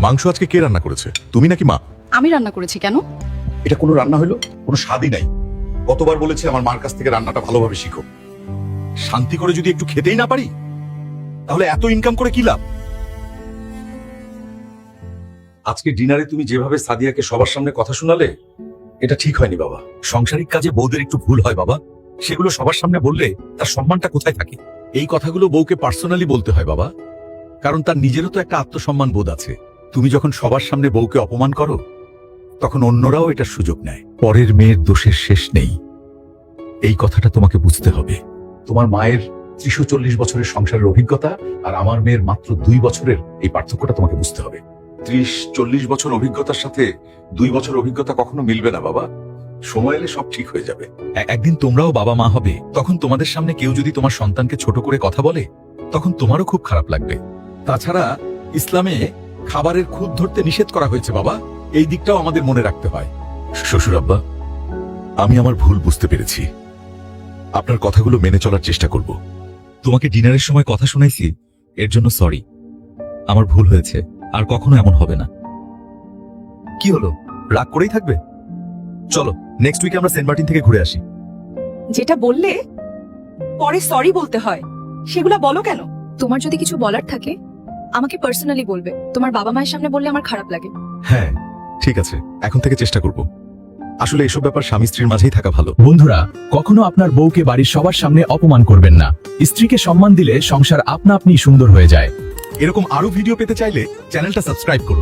মাংস আজকে কে রান্না করেছে, তুমি নাকি মা? আমি রান্না করেছি। কেন? এটা কোনো রান্না হলো? কোনো স্বাদই নাই। কতবার বলেছি আমার মার কাছ থেকে রান্নাটা ভালোভাবে শিখো। শান্তি করে যদি একটু খেতেই না পারি তাহলে এত ইনকাম করে কি লাভ? আজকে ডিনারে তুমি যেভাবে সাদিয়াকে সবার সামনে কথা শোনালে এটা ঠিক হয়নি বাবা। সাংসারিক কাজে বউদের একটু ভুল হয় বাবা, সেগুলো সবার সামনে বললে তার সম্মানটা কোথায় থাকে? এই কথাগুলো বউকে পার্সোনালি বলতে হয় বাবা, কারণ তার নিজেরও তো একটা আত্মসম্মান বোধ আছে। তুমি যখন সবার সামনে বউকে অপমান করো তখন অন্যরাও এটার সুযোগ নেয়। পরের মেয়ের দোষের শেষ নেই, এই কথাটা তোমাকে বুঝতে হবে। তোমার মায়ের ৩৪ বছরের সংসারের অভিজ্ঞতা আর আমার মেয়ের মাত্র ২ বছরের এই পার্থক্যটা তোমাকে বুঝতে হবে। ৩০-৪০ বছর অভিজ্ঞতার সাথে ২ বছর অভিজ্ঞতা কখনো মিলবে না বাবা। সময় এলে সব ঠিক হয়ে যাবে। একদিন তোমরাও বাবা মা হবে, তখন তোমাদের সামনে কেউ যদি তোমার সন্তানকে ছোট করে কথা বলে তখন তোমারও খুব খারাপ লাগবে। তাছাড়া ইসলামে খাবারের খুঁত ধরতে নিষেধ করা হয়েছে বাবা, এই দিকটাও আমাদের মনে রাখতে হয়। শ্বশুর আব্বা, আমি আমার ভুল বুঝতে পেরেছি, আপনার কথাগুলো মেনে চলার চেষ্টা করব। তোমাকে ডিনারের সময় কথা শোনাইছি, এর জন্য সরি। আমার ভুল হয়েছে, আর কখনো এমন হবে না। কি হলো, রাগ করেই থাকবে? চলো নেক্সট উইকে আমরা সেন্ট মার্টিন থেকে ঘুরে আসি। যেটা বললে পরে সরি বলতে হয়, সেগুলা বলো কেন? তোমার যদি কিছু বলার থাকে আমাকে পার্সোনালি বলবে, তোমার বাবা মায়ের সামনে বললে আমার খারাপ লাগে। হ্যাঁ ঠিক আছে, এখন থেকে চেষ্টা করব। আসলে এসব ব্যাপার স্বামী স্ত্রীর মাঝেই থাকা ভালো। বন্ধুরা, কখনো আপনার বউকে বাড়ির সবার সামনে অপমান করবেন না। স্ত্রীকে সম্মান দিলে সংসার আপনা আপনি সুন্দর হয়ে যায়। এরকম আরো ভিডিও পেতে চাইলে চ্যানেলটা সাবস্ক্রাইব করুন।